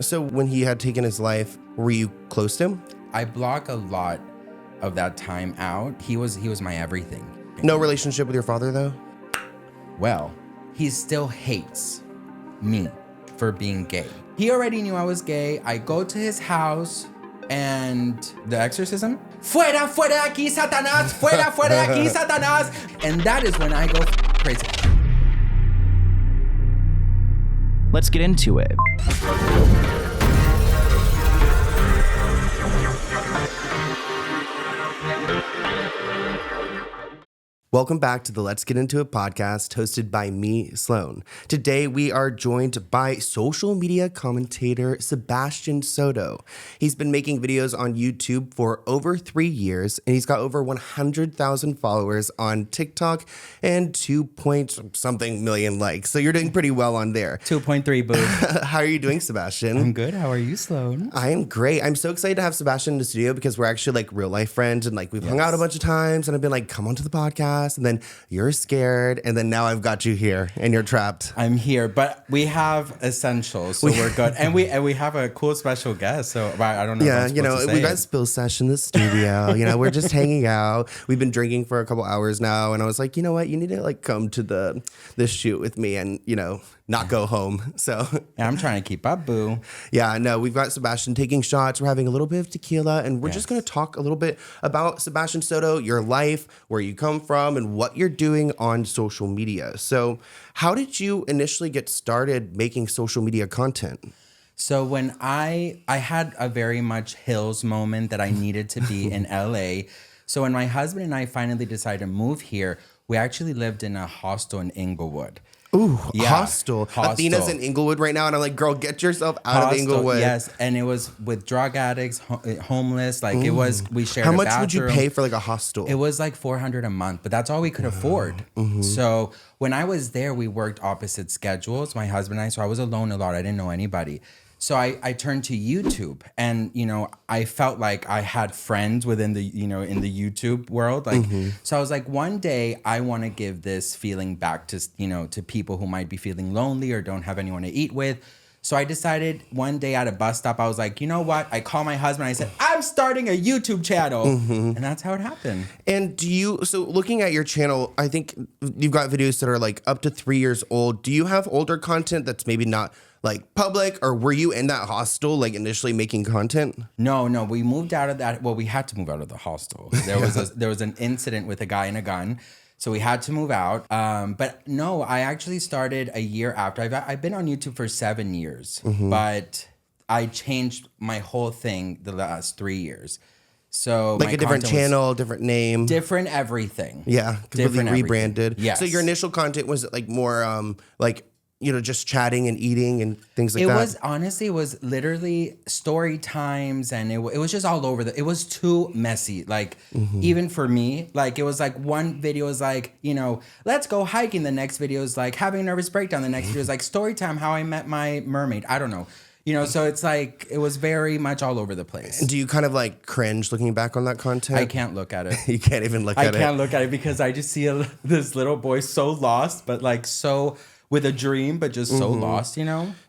So when he had taken his life, were you close to him? I block a lot of that time out. He was my everything. No relationship with your father, though? Well, he still hates me for being gay. He already knew I was gay. I go to his house and the exorcism. Fuera, fuera aquí, Satanás. Fuera, fuera aquí, Satanás. And that is when I go crazy. Let's get into it. Welcome back to the Let's Get Into It podcast hosted by me, Sloan. Today we are joined by social media commentator Sebastian Soto. He's been making videos on YouTube for over 3 years, and he's got over 100,000 followers on TikTok and 2-point-something million likes. So you're doing pretty well on there. 2.3 boo. How are you doing, Sebastian? I'm good. How are you, Sloan? I am great. I'm so excited to have Sebastian in the studio because we're actually like real life friends, and like we've hung out a bunch of times, and I've been like, come onto the podcast. And then you're scared, and then now I've got you here, and you're trapped. I'm here, but we have essentials, so we're good, and we have a cool special guest. So I don't know. Yeah, if I'm we got a spill session in the studio. We're just hanging out. We've been drinking for a couple hours now, and I was like, you know what, you need to like come to this shoot with me, and not go home. So yeah, I'm trying to keep up, boo. Yeah, no, we've got Sebastian taking shots. We're having a little bit of tequila, and we're just going to talk a little bit about Sebastian Soto, your life, where you come from, and what you're doing on social media. So how did you initially get started making social media content? So when I had a very much Hills moment that I needed to be in LA. So when my husband and I finally decided to move here, we actually lived in a hostel in Inglewood. Ooh, yeah, hostel. Athena's in Inglewood right now, and I'm like, girl, get yourself out of Inglewood. Yes, and it was with drug addicts, homeless. Like it was, we shared a bathroom. How much would you pay for like a hostel? It was like $400 a month, but that's all we could afford. Mm-hmm. So when I was there, we worked opposite schedules, my husband and I. So I was alone a lot. I didn't know anybody. So I turned to YouTube, and I felt like I had friends within the in the YouTube world. Like so I was like, one day I want to give this feeling back to to people who might be feeling lonely or don't have anyone to eat with. So I decided one day at a bus stop, I was like, you know what? I called my husband. I said, I'm starting a YouTube channel, and that's how it happened. And so looking at your channel, I think you've got videos that are like up to 3 years old. Do you have older content that's maybe not like public, or were you in that hostel like initially making content? No, we moved out of that. Well, we had to move out of the hostel. There was an incident with a guy and a gun, so we had to move out. But no, I actually started a year after. I've been on YouTube for 7 years, but I changed my whole thing the last 3 years. So like a different channel, different name, different everything. Yeah, completely rebranded. Yes. So your initial content was like more like just chatting and eating and things like that? It was literally story times, and it was just all over. It was too messy. Like, even for me, like, it was like one video is like, let's go hiking. The next video is like having a nervous breakdown. The next video is like story time, how I met my mermaid. I don't know. So it's like, it was very much all over the place. Do you kind of like cringe looking back on that content? I can't look at it. You can't even look at it? I can't look at it because I just see this little boy so lost, but like so with a dream, but just so lost,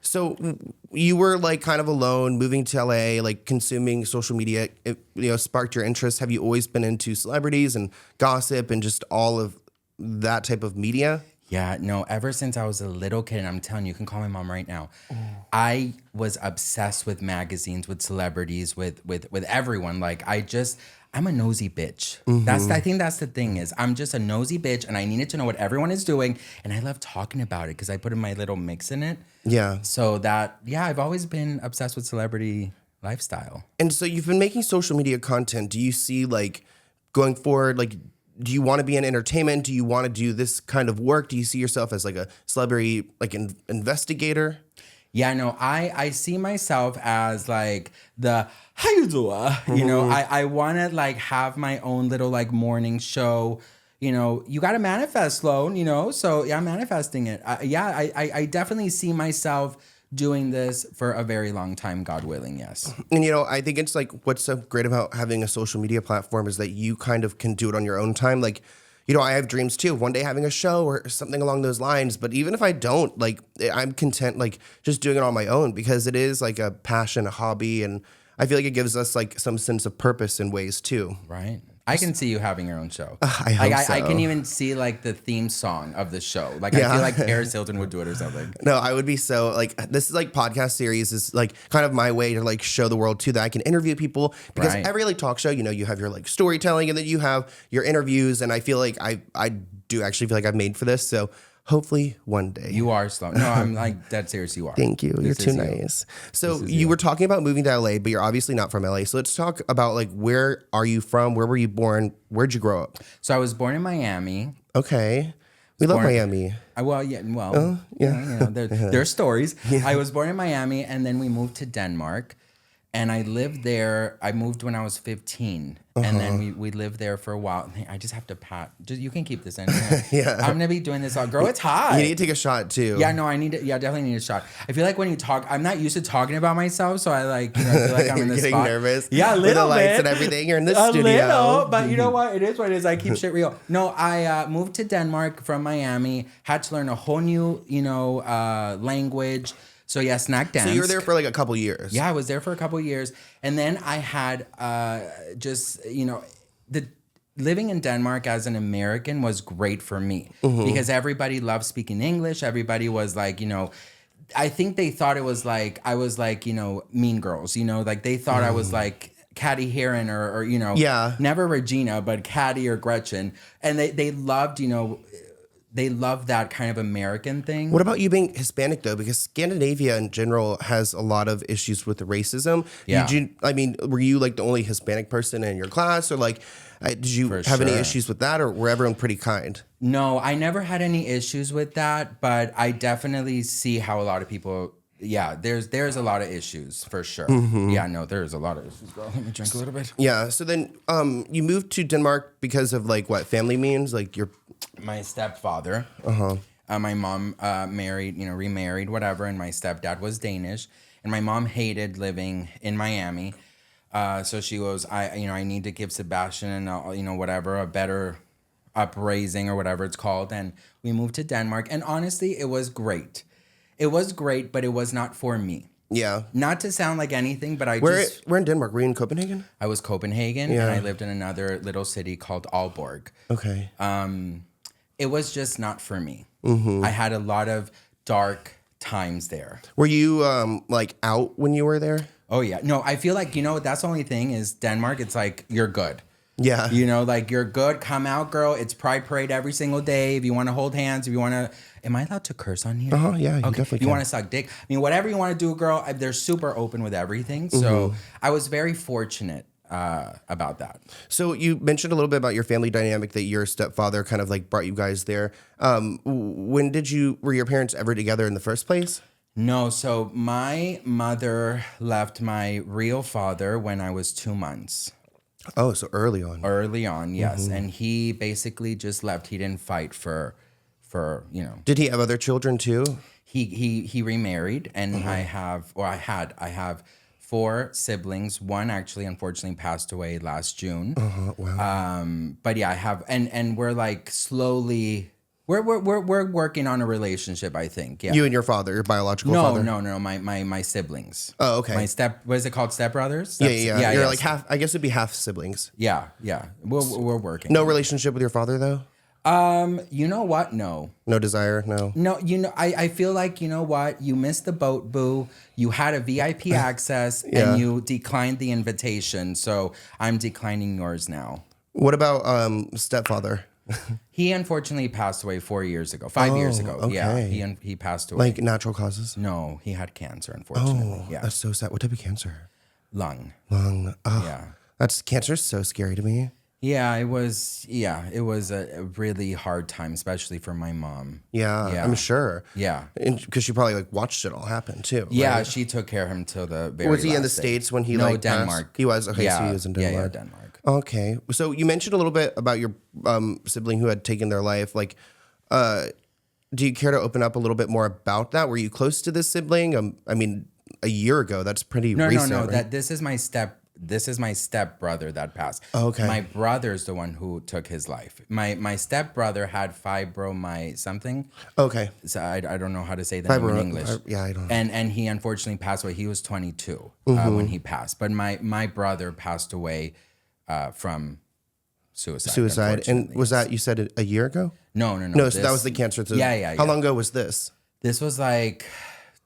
So you were like kind of alone, moving to LA, like consuming social media, it, sparked your interest. Have you always been into celebrities and gossip and just all of that type of media? Yeah, no, ever since I was a little kid, and I'm telling you, you can call my mom right now. I was obsessed with magazines, with celebrities, with everyone. Like, I'm a nosy bitch. I think that's the thing is I'm just a nosy bitch, and I needed to know what everyone is doing, and I love talking about it because I put in my little mix in it. Yeah. So I've always been obsessed with celebrity lifestyle. And so you've been making social media content. Do you see like going forward, like, do you want to be in entertainment? Do you want to do this kind of work? Do you see yourself as like a celebrity, like an investigator? Yeah, no, I see myself as like the how you doing? I want to like have my own little like morning show. You got to manifest, Sloan. So yeah, I'm manifesting it. I definitely see myself doing this for a very long time, God willing, yes. And I think it's like what's so great about having a social media platform is that you kind of can do it on your own time. Like you know, I have dreams too, one day having a show or something along those lines. But even if I don't, like, I'm content, like, just doing it on my own, because it is like a passion, a hobby. And I feel like it gives us like some sense of purpose in ways too. Right. I can see you having your own show. I hope so. I can even see like the theme song of the show. Like I feel like Paris Hilton would do it or something. No, I would be so like, this is like podcast series is like kind of my way to like show the world too that I can interview people, because every like talk show, you know, you have your like storytelling and then you have your interviews, and I feel like I do actually feel like I'm made for this. So hopefully one day. You are slow. No, I'm like dead serious. You are. Thank you. You're too nice. So you were talking about moving to LA, but you're obviously not from LA. So let's talk about like, where are you from? Where were you born? Where'd you grow up? So I was born in Miami. Okay. We love Miami. There are stories. Yeah. I was born in Miami, and then we moved to Denmark. And I lived there. I moved when I was 15, and then we lived there for a while. I just have to pat. You can keep this in. Yeah, I'm gonna be doing this all. Girl, it's hot. You need to take a shot too. Yeah, no, I need to. Yeah, definitely need a shot. I feel like when you talk, I'm not used to talking about myself, so I like, I feel like I'm in this getting spot. nervous. Yeah, a little with the lights bit. and everything. You're in the a studio. Little, but you know what? It is what it is. I keep shit real. No, I moved to Denmark from Miami. Had to learn a whole new, language. So yeah, snack dance. So you were there for like a couple years. Yeah, I was there for a couple years. And then I had the living in Denmark as an American was great for me because everybody loved speaking English. Everybody was like, I think they thought it was like, I was like, Mean Girls, like they thought I was like Catty Heron or never Regina, but Catty or Gretchen. And they loved, they love that kind of American thing. What about you being Hispanic though? Because Scandinavia in general has a lot of issues with racism. Yeah. Were you like the only Hispanic person in your class, or like, did you have any issues with that, or were everyone pretty kind? No, I never had any issues with that, but I definitely see how a lot of people. Yeah, there's a lot of issues for sure. Yeah, no, there's a lot of issues, girl. Let me drink a little bit. Yeah, so then you moved to Denmark because of like what family means, like my stepfather. My mom remarried, whatever, and my stepdad was Danish, and my mom hated living in Miami. So she goes, I need to give Sebastian and whatever a better upraising or whatever it's called, and we moved to Denmark. And honestly, it was great. It was great, but it was not for me. Yeah. Not to sound like anything, but Where in Denmark? Were you in Copenhagen? I was Copenhagen, and I lived in another little city called Aalborg. Okay. It was just not for me. I had a lot of dark times there. Were you like out when you were there? Oh, yeah. No, I feel like, that's the only thing is Denmark, it's like, you're good. Yeah. Like you're good. Come out, girl. It's Pride Parade every single day. If you want to hold hands, if you want to, am I allowed to curse on here? Yeah, you definitely You want to suck dick? I mean, whatever you want to do, girl. They're super open with everything. So I was very fortunate about that. So you mentioned a little bit about your family dynamic, that your stepfather kind of like brought you guys there. Were your parents ever together in the first place? No. So my mother left my real father when I was 2 months. Oh, so early on. Early on, yes. And he basically just left. He didn't fight for. Did he have other children too? He remarried, and I have 4 siblings. One actually, unfortunately, passed away last June. Wow. But yeah, I have, and we're like slowly. We're working on a relationship, I think. Yeah. You and your father, your biological father? No. My siblings. Oh, okay. What is it called? Stepbrothers? Yeah. You're like half, I guess it'd be half siblings. Yeah. We're working. No relationship with your father though? You know what? No. No desire? No. No, I feel like, you know what? You missed the boat, boo. You had a VIP access and you declined the invitation. So I'm declining yours now. What about stepfather? He unfortunately passed away 4 years ago, 5 years ago. Okay. Yeah, he passed away. Like natural causes? No, he had cancer, unfortunately. Yeah. That's so sad. What type of cancer? Lung. Oh, yeah. Cancer's so scary to me. Yeah, it was a really hard time, especially for my mom. Yeah. I'm sure. Yeah. Because she probably like watched it all happen too. Yeah, right? She took care of him till the very Was he in the last day. States when he No, like Denmark. passed? He was? Okay, yeah. so he was in Denmark. Yeah, Denmark. Okay. So you mentioned a little bit about your sibling who had taken their life. Like, do you care to open up a little bit more about that? Were you close to this sibling? I mean, a year ago, that's pretty recent. No. Right? That this is my this is my stepbrother that passed. Okay. My brother's the one who took his life. My stepbrother had something. Okay. So I don't know how to say the name in English. Yeah, I don't know. And he unfortunately passed away. He was 22 when he passed. But my brother passed away from suicide. And was that, you said, a year ago? No. No, so that was the cancer. Yeah. How long ago was this? This was like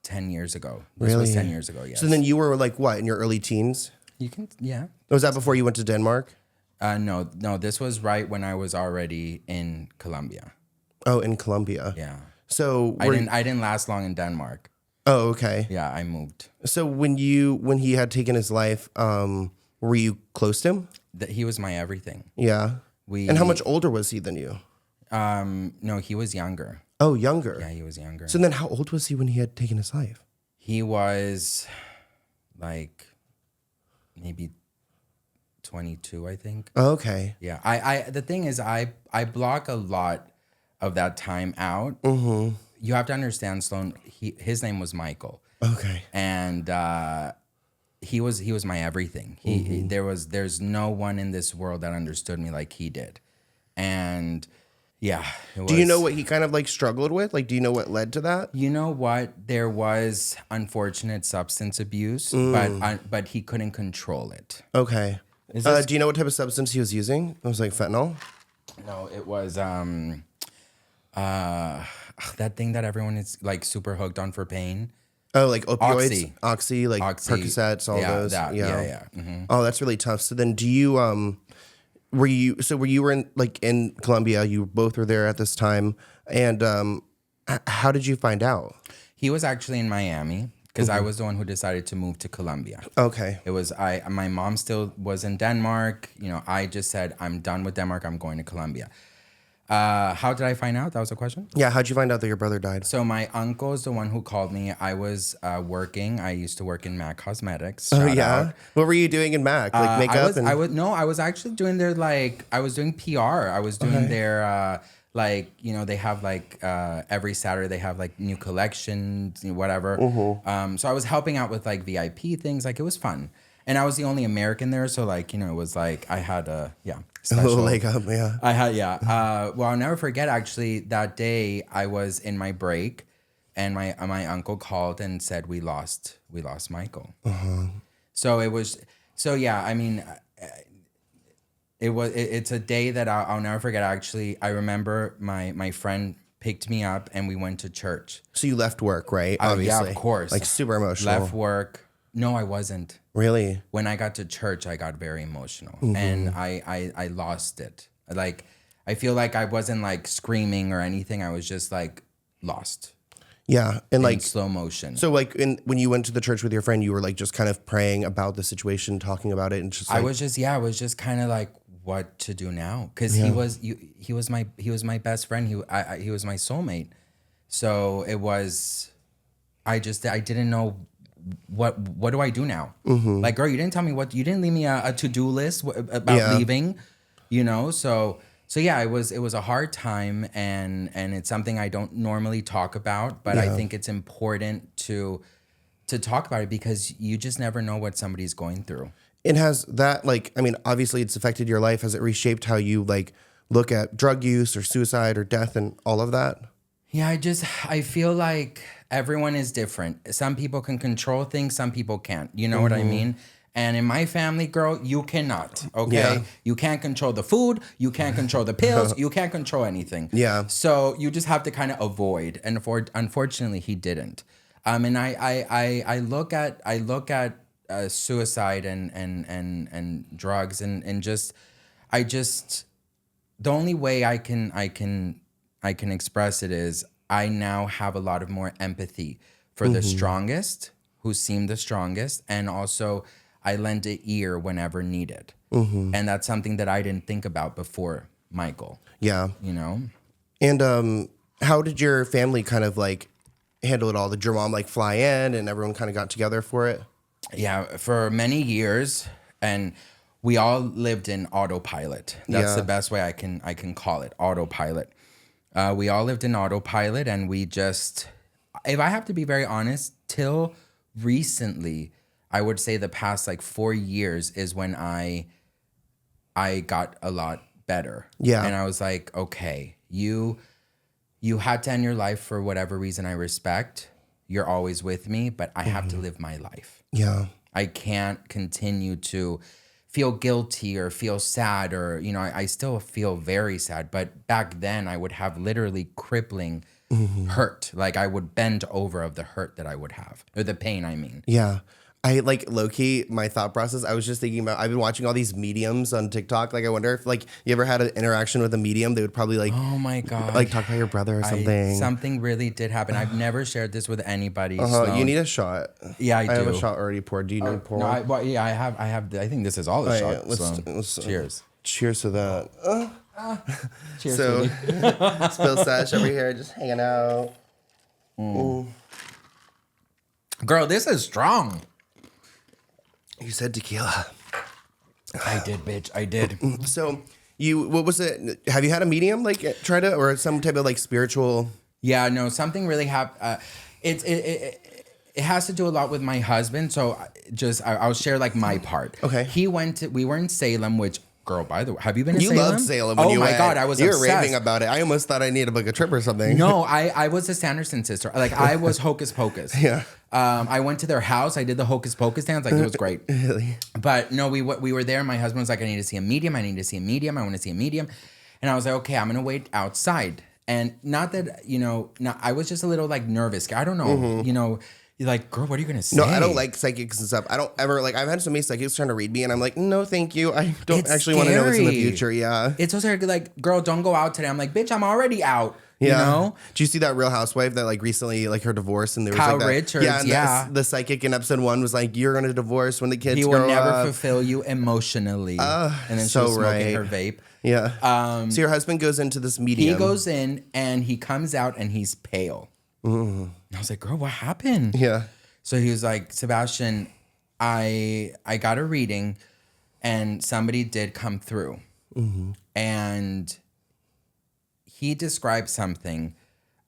10 years ago. This was 10 years ago, yes. So then you were like what, in your early teens? You can, yeah. Was that before you went to Denmark? No, this was right when I was already in Colombia. Oh, in Colombia. Yeah. So I didn't last long in Denmark. Oh, okay. Yeah, I moved. So when he had taken his life, were you close to him? He was my everything. Yeah. And how much older was he than you? No, he was younger. Oh, younger. Yeah, he was younger. So then how old was he when he had taken his life? He was like maybe 22, I think. Oh, okay. Yeah. I the thing is I block a lot of that time out. Mm-hmm. You have to understand, Sloan, his name was Michael. Okay. And he was my everything. There's no one in this world that understood me like he did. And yeah. Do you know what he kind of like struggled with? Like, do you know what led to that? You know what? There was unfortunate substance abuse, but he couldn't control it. Okay. Do you know what type of substance he was using? It was like fentanyl? No, it was that thing that everyone is like super hooked on for pain. Oh, like opioids, Oxy, like Oxy. Percocets, all those. That, yeah. Mm-hmm. Oh, that's really tough. So then, do you were you in Colombia? You both were there at this time, and how did you find out? He was actually in Miami because I was the one who decided to move to Colombia. Okay. It was my mom still was in Denmark. You know, I just said I'm done with Denmark. I'm going to Colombia. How did I find out? That was a question? Yeah, how'd you find out that your brother died? So my uncle is the one who called me. I was working. I used to work in MAC Cosmetics. Oh, Shout yeah? out. What were you doing in MAC? Like makeup? I was actually doing their I was doing PR. I was doing their they have every Saturday they have like new collections, whatever. So I was helping out with like VIP things. Like it was fun. And I was the only American there, so it was like I had special. A little leg up, yeah. I had, well, I'll never forget. Actually, that day I was in my break, and my uncle called and said we lost Michael. So it was, I mean, it's a day that I'll never forget. Actually, I remember my friend picked me up and we went to church. So you left work, right? Obviously, yeah, of course. Like super emotional. Left work. No, I wasn't. Really? When I got to church, I got very emotional, and I lost it. Like, I feel like I wasn't like screaming or anything. I was just like lost. Yeah, and like slow motion. So like when you went to the church with your friend, you were like just kind of praying about the situation, talking about it, and just. Like, I was just kind of like, what to do now? Because he was my best friend. He was my soulmate. So it was. I didn't know. What do I do now? Like, girl, you didn't tell me you didn't leave me a to-do list about leaving, So yeah, it was a hard time, and it's something I don't normally talk about, but I think it's important to talk about it because you just never know what somebody's going through. And has that obviously it's affected your life. Has it reshaped how you like look at drug use or suicide or death and all of that? Yeah, I feel like everyone is different. Some people can control things, some people can't. You know what I mean? And in my family, girl, you cannot, okay? Yeah. You can't control the food, you can't control the pills, you can't control anything. Yeah. So you just have to kind of avoid. And unfortunately, he didn't. And I look at suicide and drugs and just the only way I can express it is I now have a lot of more empathy for the strongest, who seem the strongest, and also I lend an ear whenever needed. And that's something that I didn't think about before Michael. Yeah. And how did your family kind of like handle it all? Did your mom like fly in and everyone kind of got together for it? Yeah, for many years, and we all lived in autopilot. That's the best way I can call it, autopilot. We all lived in autopilot, and we just, if I have to be very honest, till recently, I would say the past like 4 years is when I got a lot better. Yeah. And I was like, okay, you had to end your life for whatever reason I respect. You're always with me, but I have to live my life. Yeah. I can't continue to feel guilty or feel sad or, I still feel very sad. But back then I would have literally crippling hurt. Like I would bend over of the hurt that I would have, or the pain, I mean. Yeah. I like low-key, my thought process, I was just thinking about, I've been watching all these mediums on TikTok. Like I wonder if like you ever had an interaction with a medium, they would probably like, Oh my God. like talk about your brother or something. Something really did happen. I've never shared this with anybody. You need a shot. Yeah, I do. I have a shot already poured. Do you need to pour No, one? I have. I think this is all the Oh, shot. yeah, let's Cheers. Cheers to that. Cheers. So, sweetie. Spill Sash over here, just hanging out. Girl, this is strong. You said tequila. I did, bitch. I did. So, what was it? Have you had a medium like try to, or some type of like spiritual? Yeah, no, something really happened. It has to do a lot with my husband. So I'll share like my part. Okay. We were in Salem, which, girl, by the way, have you been in Salem? You loved Salem when you went. Oh my God, I was You were obsessed. raving about it. I almost thought I needed to book a trip or something. No, I was a Sanderson sister. Like I was Hocus Pocus. Yeah. I went to their house. I did the Hocus Pocus dance. Like it was great. Really? But no, we were there. My husband was like, I need to see a medium. I need to see a medium. I want to see a medium. And I was like, okay, I'm going to wait outside. And not that, I was just a little like nervous. I don't know, you're like, girl, what are you going to say? No, I don't like psychics and stuff. I don't ever like, I've had so many psychics trying to read me and I'm like, no, thank you. I don't It's actually want to know what's in the scary. future. Yeah. It's so scary. Like, girl, don't go out today. I'm like, bitch, I'm already out. Yeah. You know? Do you see that Real Housewife that like recently like her divorce and there was Kyle like that? Richards, and yeah. The psychic in episode 1 was like, you're going to divorce when the kids He grow will never up. fulfill you emotionally. And then so she was smoking right. her vape. Yeah. So your husband goes into this medium. He goes in and he comes out and he's pale. And I was like, girl, what happened? Yeah. So he was like, Sebastian, I got a reading and somebody did come through. And he described something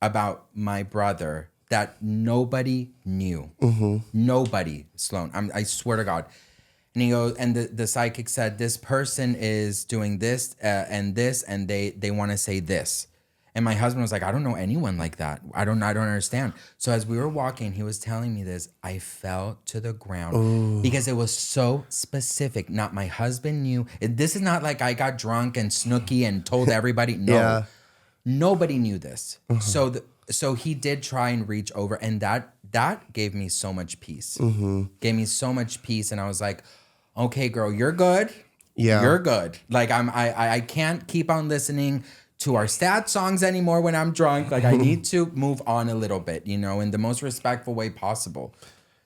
about my brother that nobody knew. Nobody, Sloan. I swear to God. And he goes, and the psychic said, this person is doing this and this, and they want to say this. And my husband was like, I don't know anyone like that. I don't understand. So as we were walking, he was telling me this. I fell to the ground because it was so specific. Not my husband knew. This is not like I got drunk and snooky and told everybody. No, Yeah. Nobody knew this. So he did try and reach over, and that gave me so much peace. Gave me so much peace, and I was like, okay, girl, you're good. Yeah. You're good. Like I can't keep on listening to our sad songs anymore when I'm drunk. Like I need to move on a little bit, in the most respectful way possible.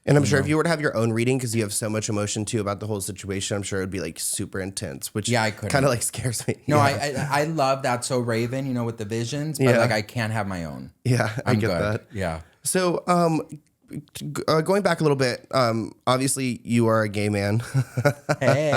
And I'm sure if you were to have your own reading, because you have so much emotion too about the whole situation, I'm sure it would be like super intense, which I couldn't. kind of like scares me. No, Yeah. I love that So Raven, with the visions, but Yeah. like I can't have my own. Yeah, I I'm get good. that. Yeah. So, going back a little bit, obviously you are a gay man. Hey.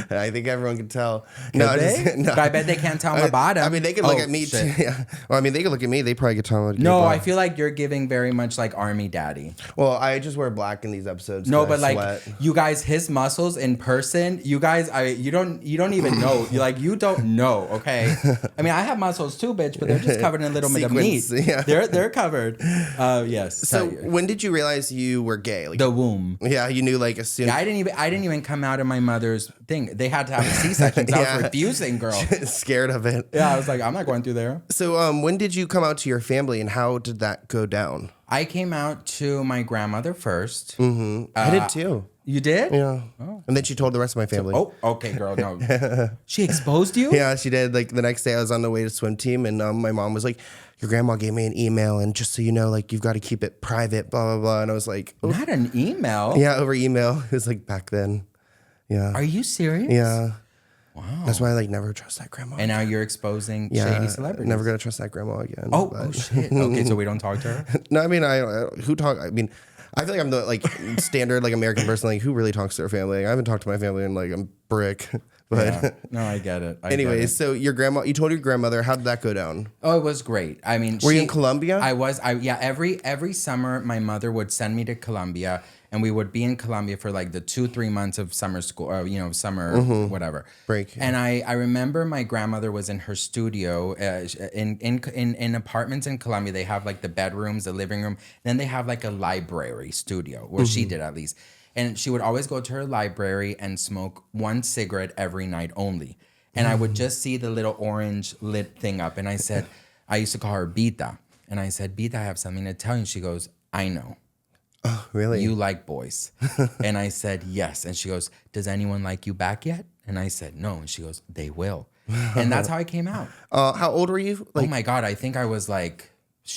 I think everyone can tell. Could they? But I bet they can't tell my bottom. I mean, they can look at me too. Yeah. Well, I mean, they can look at me. They probably could tell. No, I feel like you're giving very much like Army Daddy. Well, I just wear black in these episodes. No, 'cause but I like sweat. you guys, his muscles in person, you guys, you don't even know. You don't know. Okay. I mean, I have muscles too, bitch, but they're just covered in a little bit of meat. Sequins, yeah. They're covered. Yes. So when did you realize you were gay? Like, the womb. yeah, you knew like as soon. Yeah, I didn't even come out of my mother's thing. They had to have a C-section. I Yeah. was refusing, girl. Scared of it. Yeah, I was like, I'm not going through there. So when did you come out to your family and how did that go down? I came out to my grandmother first. I did too. You did? Yeah. And then she told the rest of my family. Oh, okay, girl. No. She exposed you? Yeah, she did. Like the next day I was on the way to swim team and my mom was like, your grandma gave me an email and just so you know, like you've got to keep it private, blah, blah, blah. And I was like, oh. Not an email. Yeah, over email. It was like back then. Yeah. Are you serious? Yeah. Wow. That's why I like never trust that grandma. And now you're exposing yeah, shady celebrities. Never gonna trust that grandma again. Oh, but- oh shit. Okay, so we don't talk to her? No, I mean, who talk? I mean, I feel like I'm the like standard like American person. Like, who really talks to their family? Like, I haven't talked to my family in like a brick. But Yeah. No, I get it. anyways, so your grandma, you told your grandmother. How did that go down? Oh, it was great. I mean, Were you in Colombia? I was. Yeah, every summer my mother would send me to Colombia, and we would be in Colombia for like the 2-3 months of summer school, or summer whatever Break. And I remember my grandmother was in her studio in apartments in Colombia. They have like the bedrooms, the living room, then they have like a library studio, where she did at least. And she would always go to her library and smoke one cigarette every night only. And I would just see the little orange lit thing up. And I said, I used to call her Bita. And I said, Bita, I have something to tell you. And she goes, I know. Oh, really? You like boys. And I said, yes. And she goes, does anyone like you back yet? And I said, no. And she goes, they will. And that's how I came out. How old were you? Oh my God. I think I was like,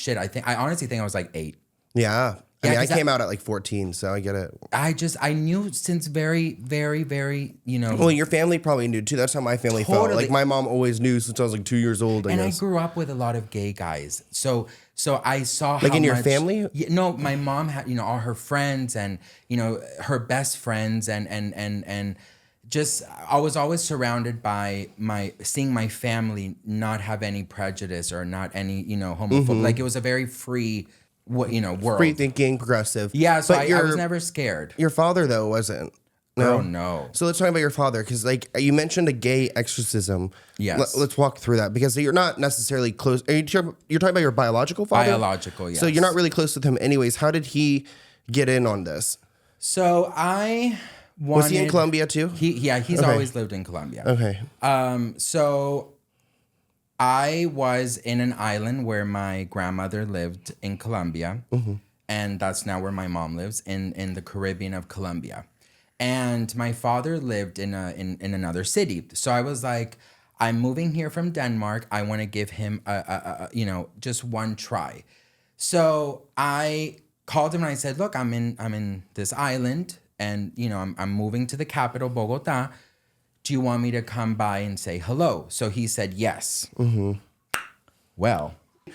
I honestly think I was like 8. Yeah. I Yeah, mean, I 'cause came out at like 14, so I get it. I knew since very, very, very, Well, your family probably knew too. That's how my family felt. Totally. Like my mom always knew since I was like 2 years old. I and guess. I grew up with a lot of gay guys. So I saw Like how in your much- family? Yeah, no, my mom had, all her friends and, her best friends and just, I was always surrounded by seeing my family not have any prejudice or not any, homophobic. Like it was a very free, world. Free thinking, progressive. Yeah, so But I was never scared. Your father though wasn't. Oh, no. So let's talk about your father, because like you mentioned a gay exorcism. Yes. Let's walk through that, because you're not necessarily close. You're talking about your biological father? Biological, yes. So you're not really close with him anyways. How did he get in on this? So I wanted... Was he in Colombia too? He's always lived in Colombia. Okay. So I was in an island where my grandmother lived in Colombia, and that's now where my mom lives in the Caribbean of Colombia. And my father lived in another city. So I was like, I'm moving here from Denmark. I want to give him just one try. So I called him and I said, look, I'm in this island, and I'm moving to the capital, Bogota. Do you want me to come by and say hello? So he said yes. Well.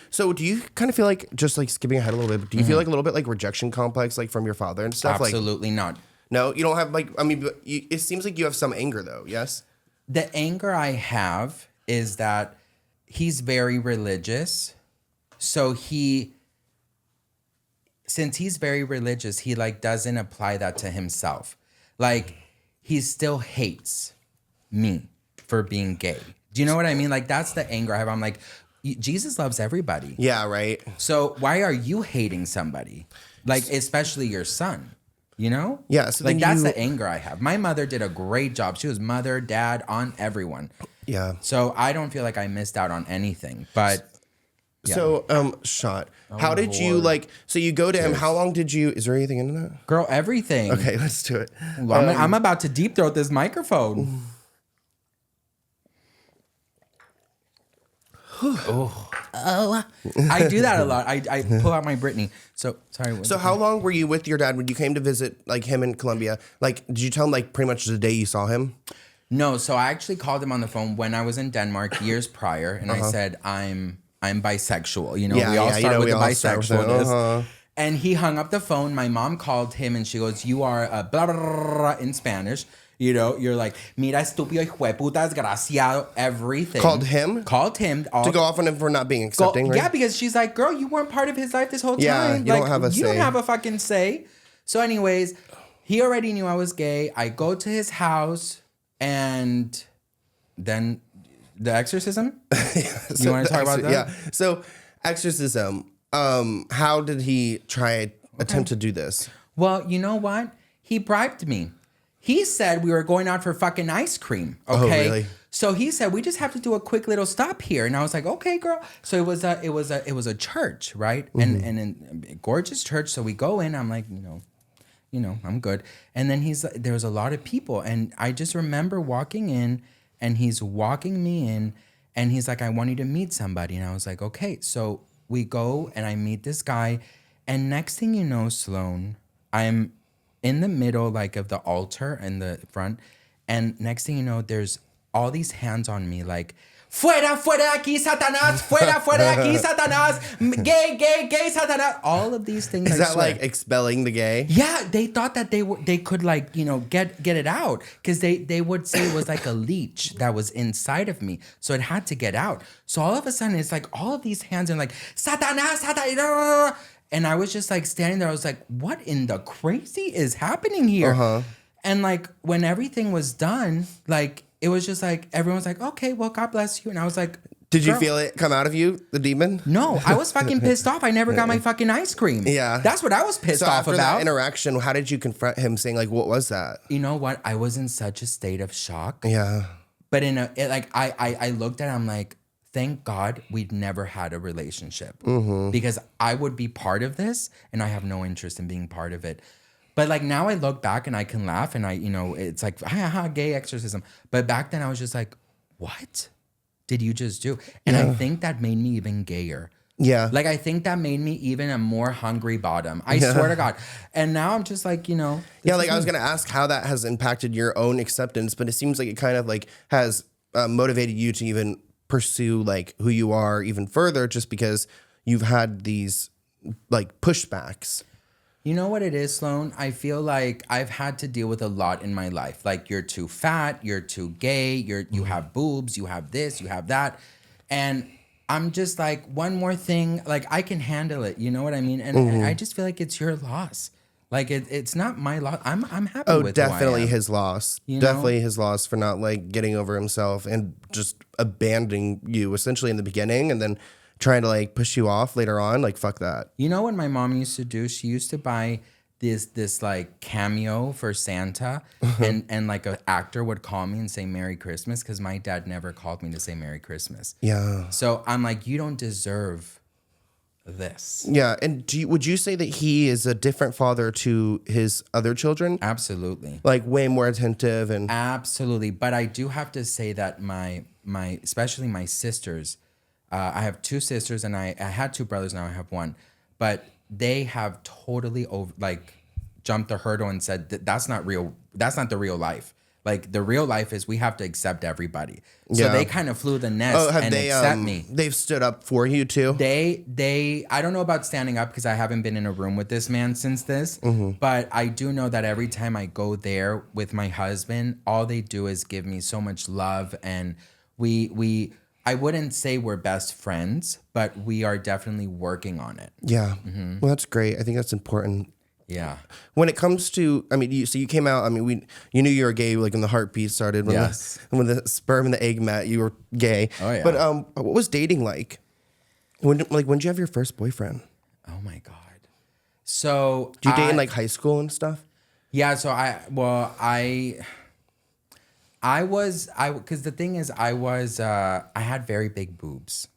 So do you kind of feel like, just like skipping ahead a little bit, but do you feel like a little bit like rejection complex, like from your father and stuff? Absolutely not. No, you don't have like, I mean, but it seems like you have some anger though, yes? The anger I have is that he's very religious. So since he's very religious, he like doesn't apply that to himself. Like he still hates me for being gay. Do you know what I mean? Like that's the anger I have. I'm like, Jesus loves everybody. Yeah, right. So why are you hating somebody? Like especially your son. Yeah, so like then that's the anger I have. My mother did a great job. She was mother, dad, aunt, everyone. Yeah. So I don't feel like I missed out on anything. But yeah. So, Shot, how did you Lord. like? So you go to him. How long did you? Is there anything into that? Girl, everything. Okay, let's do it. I'm about to deep throat this microphone. I do that a lot. I pull out my Britney. So sorry. So how long were you with your dad when you came to visit like him in Colombia? Like, did you tell him like pretty much the day you saw him? No, so I actually called him on the phone when I was in Denmark years prior, and I said I'm bisexual. We all start with the bisexualness. And he hung up the phone. My mom called him, and she goes, "You are a blah blah blah," in Spanish. You're like, mira estúpido hijo de puta desgraciado, everything. Called him all to go off on him for not being accepting. Right? Yeah, because she's like, girl, you weren't part of his life this whole time. Yeah, you don't have a say. You don't have a fucking say. So anyways, he already knew I was gay. I go to his house, and then the exorcism. You want to talk about that? Yeah. So exorcism. How did he attempt to do this? Well, you know what? He bribed me. He said we were going out for fucking ice cream. Okay. Oh, really? So he said we just have to do a quick little stop here, and I was like, okay, girl. So it was a church, right? And a gorgeous church. So we go in. I'm like, I'm good. And then there was a lot of people, and I just remember walking in, and he's walking me in, and he's like, I want you to meet somebody, and I was like, okay. So we go, and I meet this guy, and next thing you know, Sloan, I'm in the middle, like of the altar in the front, and next thing you know, there's all these hands on me, like, fuera, fuera aquí, Satanás, fuera, fuera aquí, Satanás, gay, gay, gay, Satanás, all of these things. Is that like expelling the gay? Yeah, they thought that they could like, get it out, because they would say it was like a leech that was inside of me, so it had to get out. So all of a sudden, it's like all of these hands are like, Satanás, Satanás. And I was just like standing there. I was like, what in the crazy is happening here? And like when everything was done, like it was just like, everyone's like, okay, well, God bless you. And I was like, did you feel it come out of you, the demon? No, I was fucking pissed off. I never got my fucking ice cream. Yeah. That's what I was pissed off after about. that interaction, how did you confront him saying like, what was that? You know what? I was in such a state of shock. Yeah. But I looked at it, I'm like, thank God we'd never had a relationship. Because I would be part of this and I have no interest in being part of it. But like now I look back and I can laugh and it's like, gay exorcism. But back then I was just like, what did you just do? And I think that made me even gayer. Yeah. Like, I think that made me even a more hungry bottom. I swear to God. And now I'm just like, Yeah, like I was going to ask how that has impacted your own acceptance, but it seems like it kind of like has motivated you to even pursue like who you are even further just because you've had these like pushbacks. You know what it is, Sloan? I feel like I've had to deal with a lot in my life. Like, you're too fat, you're too gay, you have boobs, you have this, you have that. And I'm just like, one more thing, like I can handle it. You know what I mean? And I just feel like it's your loss. Like it's not my loss. I'm happy with definitely who I am. his loss. You know? Definitely his loss for not like getting over himself and just abandoning you essentially in the beginning and then trying to like push you off later on. Like, fuck that. You know what my mom used to do? She used to buy this like cameo for Santa and like an actor would call me and say Merry Christmas because my dad never called me to say Merry Christmas. Yeah. So I'm like, you don't deserve this. Yeah. And would you say that he is a different father to his other children? Absolutely. Like way more attentive and Absolutely. But I do have to say that my especially my sisters, I have two sisters and I had two brothers, now I have one, but they have totally jumped the hurdle and said that's not real. That's not the real life. Like the real life is we have to accept everybody. So they kind of flew the nest and accept me. They've stood up for you too? They I don't know about standing up because I haven't been in a room with this man since this, but I do know that every time I go there with my husband, all they do is give me so much love, and we I wouldn't say we're best friends, but we are definitely working on it. Yeah. Well, that's great. I think that's important. Yeah. When it comes to, I mean, you came out, I mean, you knew you were gay, like when the heartbeat started, when, when the sperm and the egg met, you were gay. Oh, yeah. But what was dating like? When did you have your first boyfriend? Oh my God. So Did you date in like high school and stuff? Yeah. So because the thing is I had very big boobs.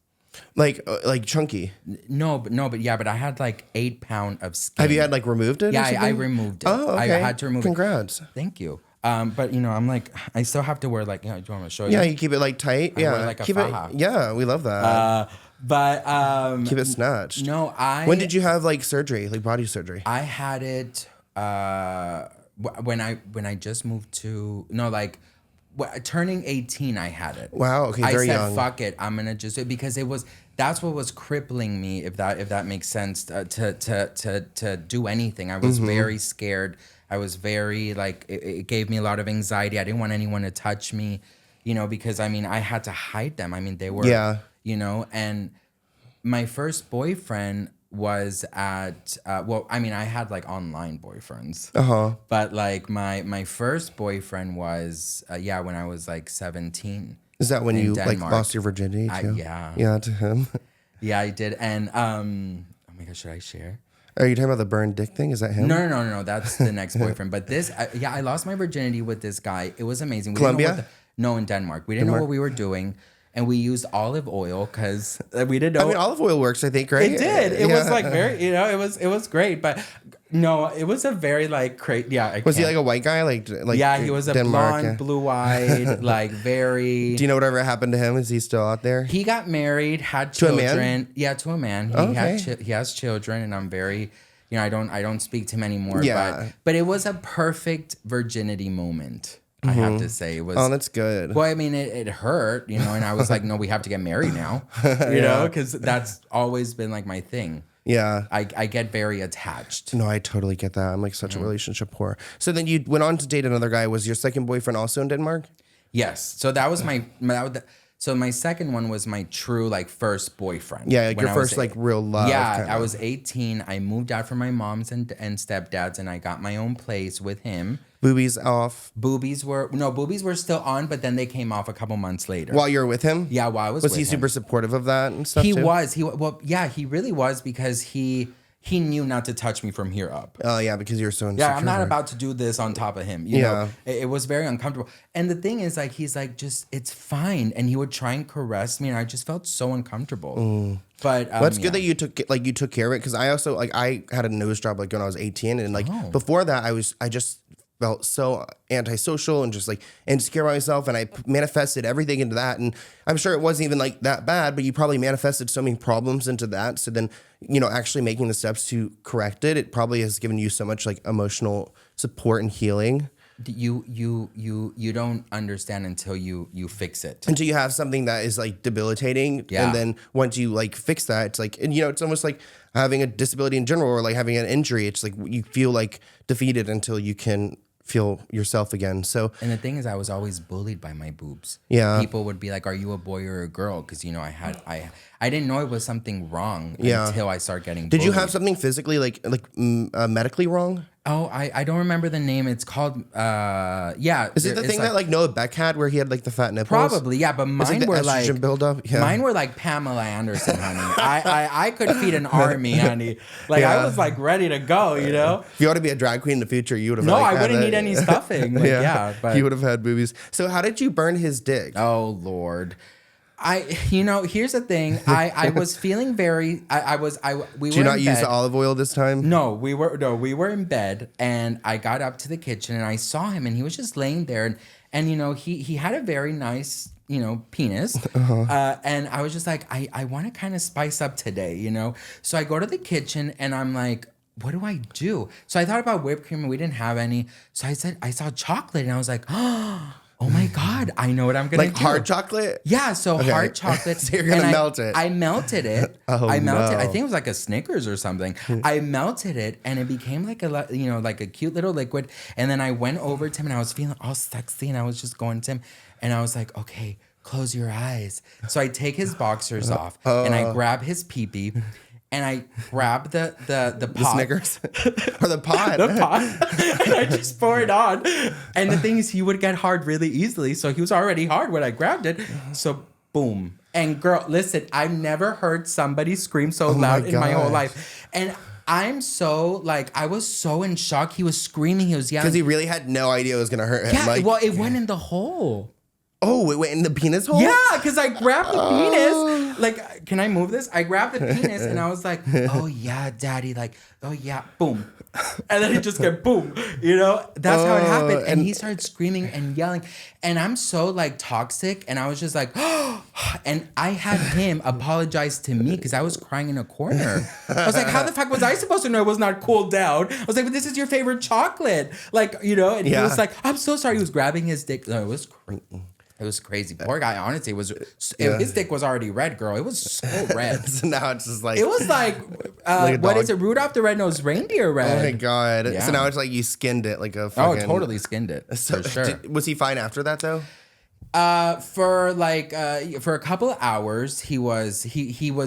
Like chunky. No, but I had like 8 pounds of skin. Have you had like removed it? Yeah, I removed it. Oh, okay. I had to remove Congrats. it. Thank you. But I'm like, I still have to wear like, do you want me to show you? Yeah, you keep it like tight. I wear like a faja. Yeah, we love that. But keep it snatched. No, when did you have like surgery, like body surgery? I had it when I just moved to turning 18, I had it. Wow. Okay. Very young. I said, fuck it. I'm gonna just do it because that's what was crippling me. If that makes sense to do anything. I was very scared. I was very it gave me a lot of anxiety. I didn't want anyone to touch me, because I had to hide them. They were, and my first boyfriend was at I had like online boyfriends, but like my first boyfriend was when I was like 17. Is that when you Denmark. like lost your virginity too? Yeah To him. Yeah, I did. And oh my gosh, should I share? Are you talking about the burned dick thing? Is that him? No, that's the next boyfriend. But this I lost my virginity with this guy. It was amazing. Colombia? No, in Denmark. We didn't know what we were doing. And we used olive oil because we didn't know. Olive oil works, I think, right? It did. It was like very, it was great. But no, it was a very like crazy. Yeah. Was he like a white guy? Like yeah, he was a Denmark, blonde, blue-eyed, like very. Do you know whatever happened to him? Is he still out there? He got married, had children. To a man? Yeah, to a man. He has children, and I'm very. I don't speak to him anymore. Yeah. But it was a perfect virginity moment. I have to say it was. Oh, that's good. Well, it hurt, and I was like, no, we have to get married now, because that's always been like my thing. Yeah. I get very attached. No, I totally get that. I'm like such a relationship whore. So then you went on to date another guy. Was your second boyfriend also in Denmark? Yes. So that was So my second one was my true like first boyfriend. Yeah, like when your I was first like real love. Yeah, kinda. I was 18. I moved out from my mom's and stepdad's, and I got my own place with him. Boobies off. Boobies were still on, but then they came off a couple months later. While you were with him? Yeah, while I was Was with he him. super supportive of that and stuff He too? was. He really was because he knew not to touch me from here up. Oh, yeah, because you're so insecure. Yeah, I'm not about to do this on top of him. You know, Yeah. it was very uncomfortable. And the thing is, like, he's like, just, it's fine. And he would try and caress me, and I just felt so uncomfortable. But Well, that's good that you took care of it, because I also like I had a nose job like when I was 18, and like before that I just felt so antisocial and just like insecure about myself, and I manifested everything into that. And I'm sure it wasn't even like that bad, but you probably manifested so many problems into that. So then, you know, actually making the steps to correct it, it probably has given you so much like emotional support and healing. You don't understand until you fix it. Until you have something that is like debilitating. Yeah. And then once you like fix that, it's like, and you know, it's almost like having a disability in general, or like having an injury. It's like you feel like defeated until you can feel yourself again. So, And the thing is, I was always bullied by my boobs. Yeah. People would be like, "Are you a boy or a girl?" Because you know, I didn't know it was something wrong Yeah. until I started getting. did you bullied. have something physically medically wrong? Oh, I don't remember the name. It's called yeah. Is it the thing that like Noah Beck had, where he had like the fat nipples? Probably, yeah, but Is it mine the were estrogen like buildup? Yeah. Mine were like Pamela Anderson, honey. I could feed an army, honey. Like I was like ready to go, you know. If you want to be a drag queen in the future, you would have. No, like, I had wouldn't that. need any stuffing. Like, yeah, but he would have had boobies. So how did you burn his dick? oh Lord. Here's the thing. I was feeling very. We Did were you not in use bed. the olive oil this time? No, we were in bed, and I got up to the kitchen, and I saw him, and he was just laying there, and you know, he had a very nice, you know, penis, and I was just like, I want to kind of spice up today, you know. So I go to the kitchen, and I'm like, what do I do? So I thought about whipped cream, and we didn't have any. So I said, I saw chocolate, and I was like, oh my God, I know what I'm gonna do. Like hard chocolate? Yeah, so hard chocolate. So you're gonna melt it. I melted it. Oh, I melted. no. I think it was like a Snickers or something. I melted it, and it became like like a cute little liquid. And then I went over to him, and I was feeling all sexy, and I was just going to him, and I was like, okay, close your eyes. So I take his boxers off, and I grab his pee-pee. And I grab the pot. The Snickers? Or the pot? And I just pour it on. And the thing is, he would get hard really easily. So he was already hard when I grabbed it. So boom. And girl, listen, I've never heard somebody scream so loud in my whole gosh. life. And I'm so like, I was so in shock. He was screaming. He was yelling. Because he really had no idea it was going to hurt him. Yeah, Like, well, it went in the hole. oh, it went in the penis hole? Yeah, because I grabbed the penis. Like, can I move this? I grabbed the penis and I was like, oh yeah, daddy. Like, oh yeah, boom. And then it just went boom. You know, that's how it happened. And he started screaming and yelling. And I'm so like toxic. And I was just like, and I had him apologize to me because I was crying in a corner. I was like, how the fuck was I supposed to know it was not cooled down? I was like, but this is your favorite chocolate. Like, you know, and he was like, I'm so sorry. He was grabbing his dick. No, it was crazy. It was crazy. Poor guy, honestly, his dick was already red, girl. It was so red. So now it's just like... It was like, a what dog. is it? Rudolph the Red-Nosed Reindeer red. Oh my God. Yeah. So now it's like you skinned it like a Oh, fucking... totally skinned it. So, for sure. was he fine after that though? For a couple of hours, he was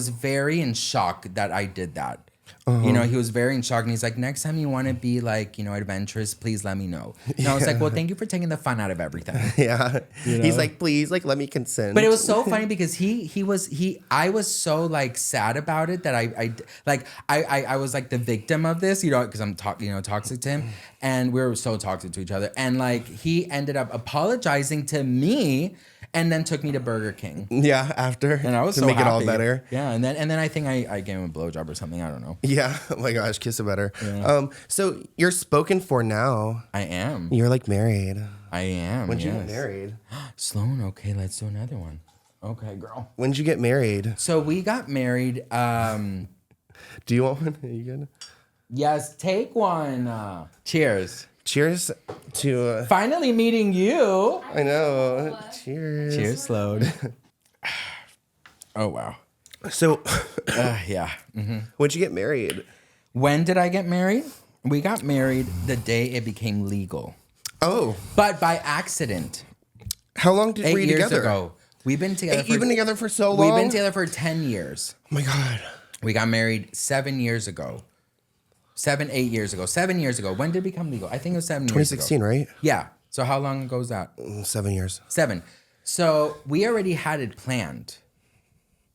very in shock that I did that. You know, he was very in shock, and he's like, next time you want to be like, you know, adventurous, please let me know. And I was like, well, thank you for taking the fun out of everything. Yeah. You know? He's like, please, like, let me consent. But it was so funny because I was so like sad about it that I was like the victim of this, you know, because I'm toxic to him, and we were so toxic to each other, and like he ended up apologizing to me and then took me to Burger King. Yeah, after. And I was to so make happy. it all better. Yeah, and then I think I gave him a blowjob or something. I don't know. Yeah. Oh my gosh, kiss it better. Yeah. So you're spoken for now. I am. You're like married. I am. When'd you yes. get married? Sloan, okay, let's do another one. Okay, girl. When'd you get married? So we got married. Do you want one? Are you good? Yes, take one. Cheers. Cheers to... Finally meeting you. I know. Cheers. Cheers, Sloan. Oh, wow. So, Yeah. Mm-hmm. when'd you get married? When did I get married? We got married the day it became legal. Oh. But by accident. How long were 8 you years together? ago. We've been together. You've been together for so long? We've been together for 10 years. Oh my God. We got married 7 years ago. 8 years ago. 7 years ago. When did it become legal? I think it was 7 years ago. 2016, right? Yeah. So how long ago was that? 7 years. 7. So we already had it planned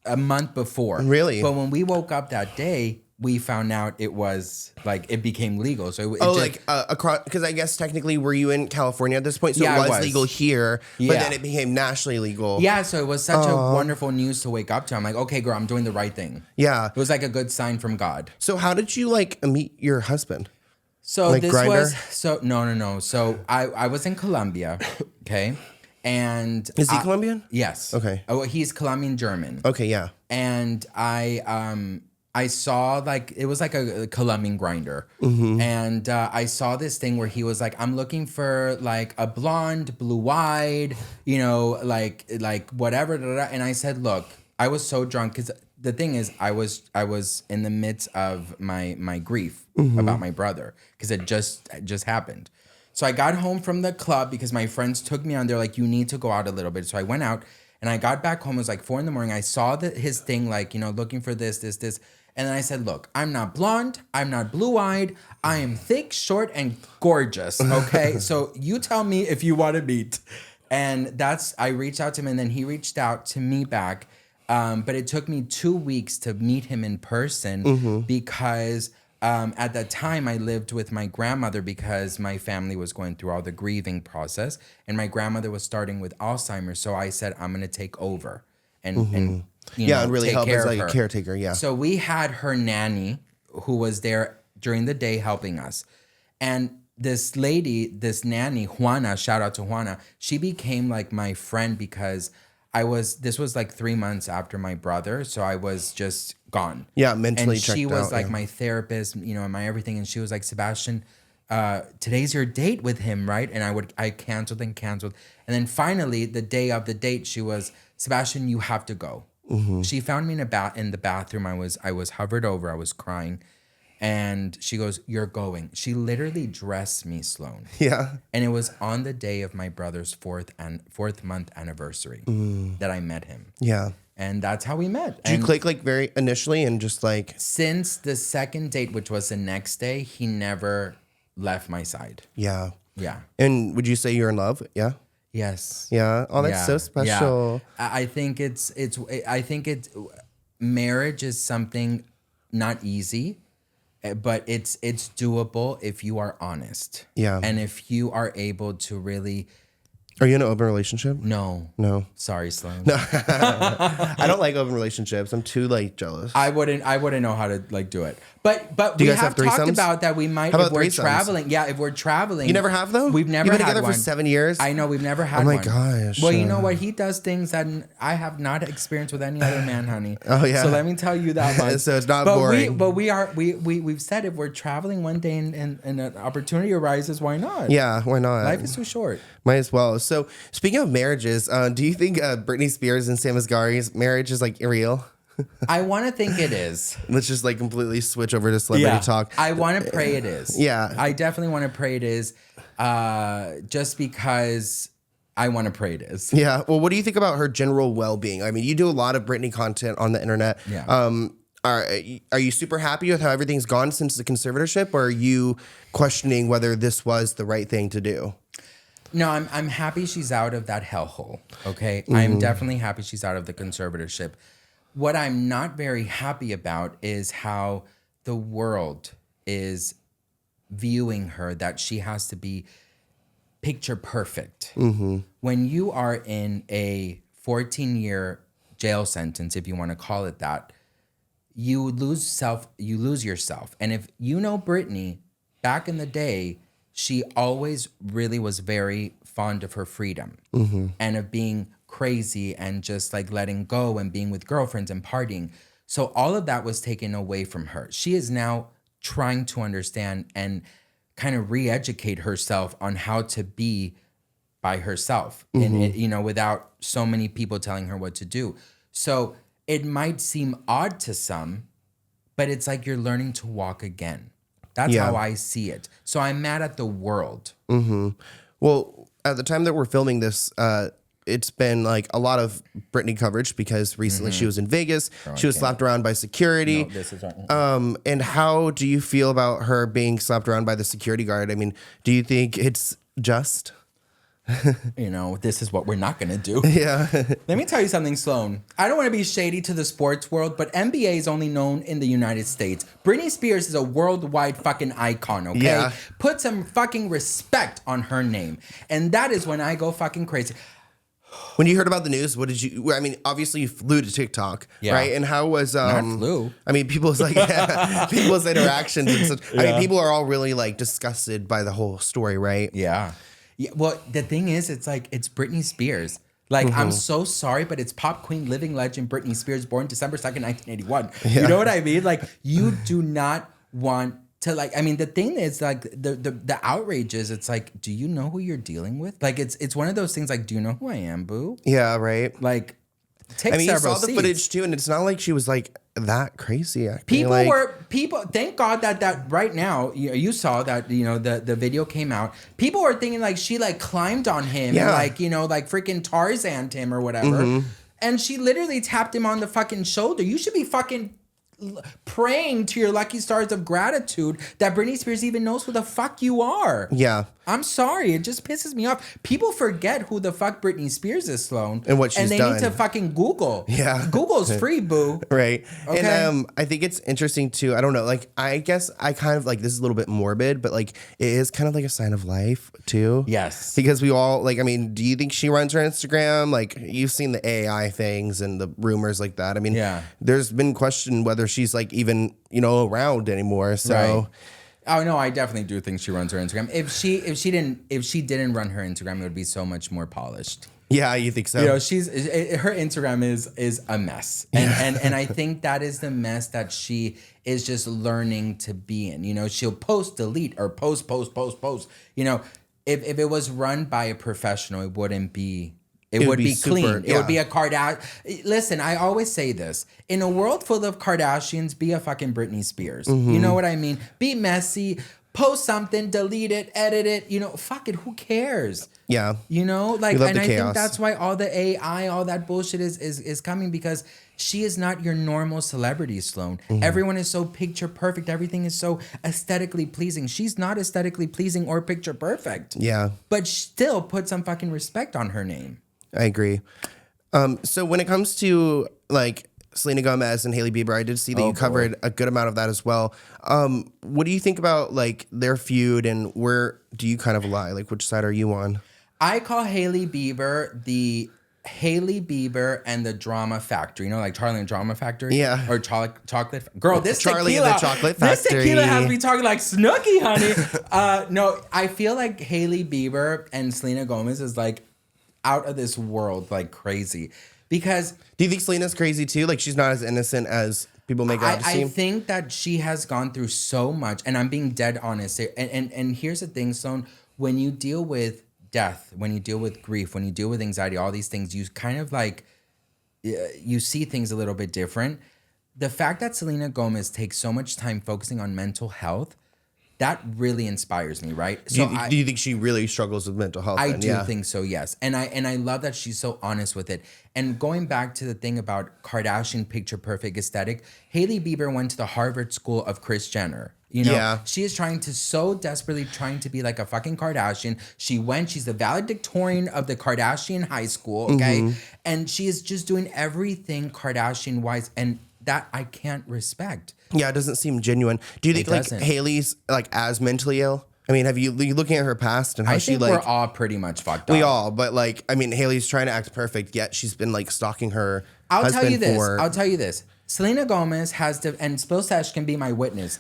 a month before. Really? But when we woke up that day, we found out it was like it became legal. So across, because I guess technically were you in California at this point? So Yeah, it was legal here, but Yeah. then it became nationally legal. yeah, so it was such a wonderful news to wake up to. I'm like, okay, girl, I'm doing the right thing. Yeah. It was like a good sign from God. So how did you like meet your husband? So Like this Grindr? was no. So I was in Colombia, okay, and Is he Colombian? Yes. Okay. Oh, he's Colombian German. Okay, yeah. And I saw like it was like a Colombian grinder, Mm-hmm. and I saw this thing where he was like, I'm looking for like a blonde, blue-eyed, like whatever. Da, da, da. And I said, look, I was so drunk because the thing is, I was in the midst of my grief Mm-hmm. about my brother because it just happened. So I got home from the club because my friends took me on. They're like, you need to go out a little bit. So I went out and I got back home. It was like 4 a.m. I saw his thing, like, looking for this. And then I said, look, I'm not blonde. I'm not blue-eyed. I am thick, short, and gorgeous. Okay. So you tell me if you want to meet. And I reached out to him and then he reached out to me back. But it took me 2 weeks to meet him in person because at that time I lived with my grandmother because my family was going through all the grieving process and my grandmother was starting with Alzheimer's. So I said, I'm going to take over and really take help care as of like her. a caretaker. Yeah. So we had her nanny who was there during the day helping us. And this lady, this nanny, Juana, shout out to Juana, she became like my friend because this was like 3 months after my brother. So I was just gone. Yeah, mentally and checked she was out, like yeah. my therapist, and my everything. And she was like, Sebastian, today's your date with him, right? And I canceled. And then finally, the day of the date, she was, Sebastian, you have to go. Mm-hmm. She found me in the bathroom. I was hovered over. I was crying. And she goes, you're going. She literally dressed me, Sloan. Yeah. And it was on the day of my brother's fourth month anniversary that I met him. Yeah. And that's how we met. Did And you click like very initially and just like, since the second date, which was the next day, he never left my side. yeah. Yeah. And would you say you're in love? Yeah. Yes. Yeah. Oh, that's Yeah. so special. Yeah. I think marriage is something not easy, but it's doable if you are honest. Yeah. And if you are able to really Are you in an open relationship? No. Sorry, Sloan. No. I don't like open relationships. I'm too like jealous. I wouldn't know how to like do it. But Do we you guys have have talked threesomes? about that we might How if about we're threesomes? traveling. Yeah, if we're traveling. You never have though? We've never You've been had together one. for 7 years. I know we've never had Oh my one. gosh. Well, you know what? He does things that I have not experienced with any other man, honey. Oh, yeah. So let me tell you that much. So it's not boring. We've said if we're traveling one day and an opportunity arises, why not? Yeah, why not? Life is too short. Might as well. So speaking of marriages, do you think Britney Spears and Sam Asghari's marriage is like real? I want to think it is. Let's just like completely switch over to celebrity talk. I want to pray it is. Yeah. I definitely want to pray it is. Just because I want to pray it is. Yeah. Well, what do you think about her general well-being? I mean, you do a lot of Britney content on the internet. Yeah. Are you super happy with how everything's gone since the conservatorship, or are you questioning whether this was the right thing to do? No, I'm happy she's out of that hellhole. Okay. I'm definitely happy she's out of the conservatorship. What I'm not very happy about is how the world is viewing her, that she has to be picture perfect. When you are in a 14-year jail sentence, if you want to call it that, you lose yourself. And if you know Britney, back in the day, she always really was very fond of her freedom and of being crazy and just like letting go and being with girlfriends and partying. So all of that was taken away from her. She is now trying to understand and kind of re-educate herself on how to be by herself and without so many people telling her what to do. So it might seem odd to some, but it's like you're learning to walk again. That's how I see it. So I'm mad at the world. Well, at the time that we're filming this, it's been like a lot of Britney coverage because recently she was in Vegas. She was slapped around by security. No, this is And how do you feel about her being slapped around by the security guard? I mean, do you think it's just? This is what we're not going to do. Yeah. Let me tell you something, Sloan. I don't want to be shady to the sports world, but NBA is only known in the United States. Britney Spears is a worldwide fucking icon, okay? Yeah. Put some fucking respect on her name. And that is when I go fucking crazy. When you heard about the news, what did you? I mean, obviously you flew to TikTok, right? And how was? Not flew. I mean, people's people's interactions and such. I mean, people are all really like disgusted by the whole story, right? Yeah. Well, the thing is, it's like it's Britney Spears. Like, I'm so sorry, but it's pop queen, living legend Britney Spears, born December 2nd, 1981. Yeah. You know what I mean? Like, you do not want to, like, I mean, the thing is, like, the outrage is, it's like, do you know who you're dealing with? Like, it's one of those things, like, do you know who I am, boo? Yeah, right. Like, take I mean, you several saw the seats. footage too, and it's not like she was like that crazy. Acting. People. Thank God that right now you saw that the video came out. People were thinking like she like climbed on him and like like freaking Tarzaned him or whatever, and she literally tapped him on the fucking shoulder. You should be fucking praying to your lucky stars of gratitude that Britney Spears even knows who the fuck you are. Yeah. I'm sorry, it just pisses me off. People forget who the fuck Britney Spears is, Sloan. And what she's done. And they need to fucking Google. Yeah. Google's free, boo. Right. Okay. And I think it's interesting too. I don't know. Like, I guess I kind of like, this is a little bit morbid, but like, it is kind of like a sign of life too. Yes. Because we all like, I mean, do you think she runs her Instagram? Like, you've seen the AI things and the rumors like that. I mean, there's been question whether she's like even, around anymore. So. Right. Oh no, I definitely do think she runs her Instagram. If she didn't run her Instagram, it would be so much more polished. Yeah, you think so? Her Instagram is a mess, and I think that is the mess that she is just learning to be in. She'll post, delete, or post. If it was run by a professional, it wouldn't be. It would be clean. Super, It would be a Kardashian. Listen, I always say this. In a world full of Kardashians, be a fucking Britney Spears. You know what I mean? Be messy. Post something, delete it, edit it. Fuck it. Who cares? Yeah. Like, love and the I chaos. think that's why all the AI, all that bullshit is coming, because she is not your normal celebrity, Sloan. Everyone is so picture perfect. Everything is so aesthetically pleasing. She's not aesthetically pleasing or picture perfect. Yeah. But still put some fucking respect on her name. I agree. So when it comes to like Selena Gomez and Hailey Bieber, I did see that you covered a good amount of that as well. What do you think about like their feud, and where do you kind of lie? Like, which side are you on? I call Hailey Bieber the Hailey Bieber and the Drama Factory. Like Charlie and Drama Factory? Yeah. Or chocolate. Girl, this Charlie tequila, and the Chocolate Factory. This tequila has me talking like Snooki, honey. No, I feel like Hailey Bieber and Selena Gomez is like out of this world, like crazy. Because do you think Selena's crazy too? Like, she's not as innocent as people make her out to seem? I think that she has gone through so much, and I'm being dead honest. And here's the thing, Sloan, when you deal with death, when you deal with grief, when you deal with anxiety, all these things, you kind of like, you see things a little bit different. The fact that Selena Gomez takes so much time focusing on mental health, that really inspires me, right? So do you think she really struggles with mental health? I do think so, yes. And I love that she's so honest with it. And going back to the thing about Kardashian picture perfect aesthetic, Hailey Bieber went to the Harvard School of Kris Jenner. She is so desperately trying to be like a fucking Kardashian. She's the valedictorian of the Kardashian high school, okay? And she is just doing everything Kardashian wise, and that I can't respect. Yeah, it doesn't seem genuine. Do you think like Hailey's like as mentally ill? I mean, you looking at her past and how she like? We're all pretty much fucked up. We all, but like, I mean, Hailey's trying to act perfect, yet she's been like stalking her husband. I'll tell you this. Selena Gomez and Spill Sesh can be my witness.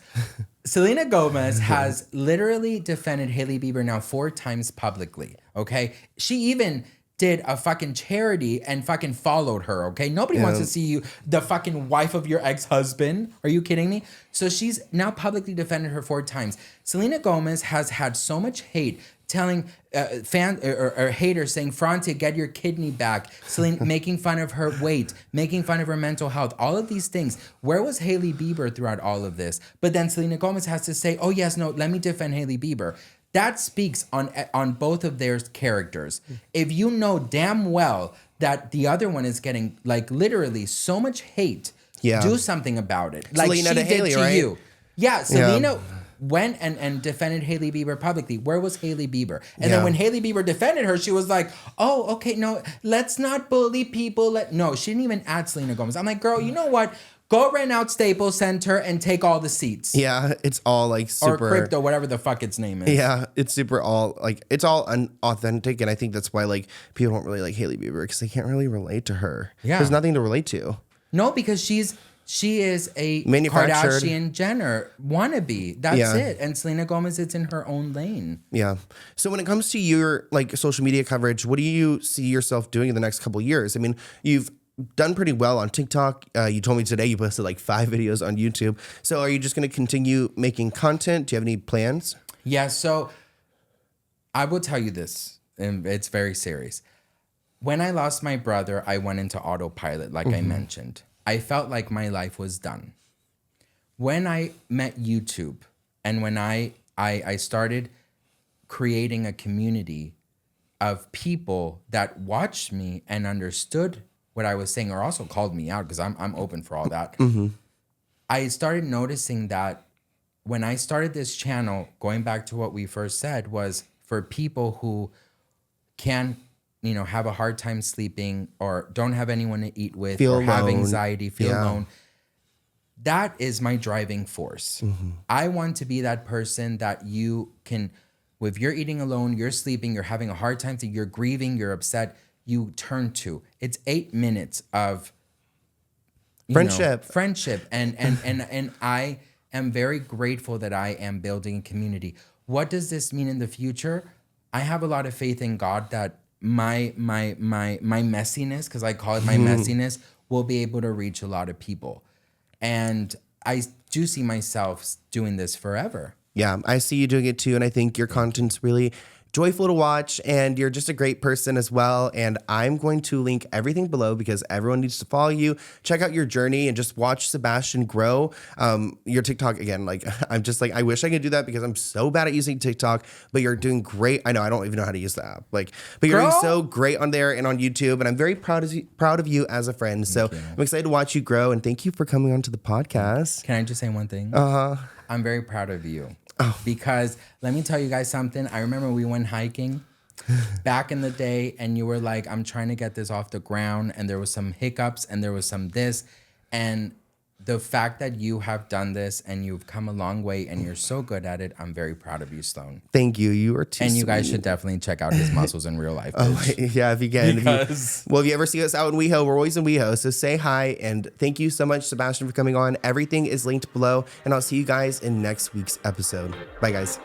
Selena Gomez has literally defended Hailey Bieber now 4 times publicly. Okay, she even did a fucking charity and fucking followed her, okay? Nobody wants to see you, the fucking wife of your ex-husband. Are you kidding me? So she's now publicly defended her 4 times. Selena Gomez has had so much hate telling or haters saying, Frantia, get your kidney back. Selena making fun of her weight, making fun of her mental health, all of these things. Where was Hailey Bieber throughout all of this? But then Selena Gomez has to say, oh yes, no, let me defend Hailey Bieber. that speaks on both of their characters. If you know damn well that the other one is getting like literally so much hate, do something about it. Like Selena she to did Hailey, to right? you. Yeah, Selena went and defended Hailey Bieber publicly. Where was Hailey Bieber? And then when Hailey Bieber defended her, she was like, oh, okay, no, let's not bully people. No, she didn't even add Selena Gomez. I'm like, girl, you know what? Go rent out Staples Center and take all the seats. Yeah, it's all like super. Or Crypto, whatever the fuck its name is. Yeah, it's super all like it's all unauthentic, and I think that's why like people don't really like Hailey Bieber because they can't really relate to her. Yeah, there's nothing to relate to. No, because she is a Kardashian Jenner wannabe. That's it. And Selena Gomez, it's in her own lane. Yeah. So when it comes to your like social media coverage, what do you see yourself doing in the next couple of years? I mean, you've done pretty well on TikTok. You told me today you posted like 5 videos on YouTube. So are you just going to continue making content? Do you have any plans? Yeah. So I will tell you this, and it's very serious. When I lost my brother, I went into autopilot, like I mentioned. I felt like my life was done. When I met YouTube and when I started creating a community of people that watched me and understood what I was saying, or also called me out, because I'm open for all that. I started noticing that when I started this channel, going back to what we first said, was for people who can, have a hard time sleeping or don't have anyone to eat with, or have anxiety, feel alone. That is my driving force. I want to be that person that you can, if you're eating alone, you're sleeping, you're having a hard time, you're grieving, you're upset, you turn to. It's 8 minutes of friendship. And I am very grateful that I am building a community. What does this mean in the future? I have a lot of faith in God that my messiness, because I call it my messiness, will be able to reach a lot of people. And I do see myself doing this forever. Yeah, I see you doing it too. And I think your content's really joyful to watch, and you're just a great person as well. And I'm going to link everything below because everyone needs to follow you, check out your journey, and just watch Sebastion grow. Your TikTok, again, like I'm just like, I wish I could do that because I'm so bad at using TikTok, but you're doing great. I know I don't even know how to use the app, but you're doing so great on there and on YouTube, and I'm very proud of you as a friend. So I'm excited to watch you grow, and thank you for coming on to the podcast. Can I just say one thing? I'm very proud of you. Because let me tell you guys something. I remember we went hiking back in the day, and you were like, I'm trying to get this off the ground, and there was some hiccups and there was some this, and the fact that you have done this and you've come a long way and you're so good at it, I'm very proud of you, Sloan. Thank you. You are too And you sweet. guys should definitely check out his muscles in real life. Yeah, if you can. If you ever see us out in WeHo, we're always in WeHo. So say hi, and thank you so much, Sebastion, for coming on. Everything is linked below, and I'll see you guys in next week's episode. Bye, guys.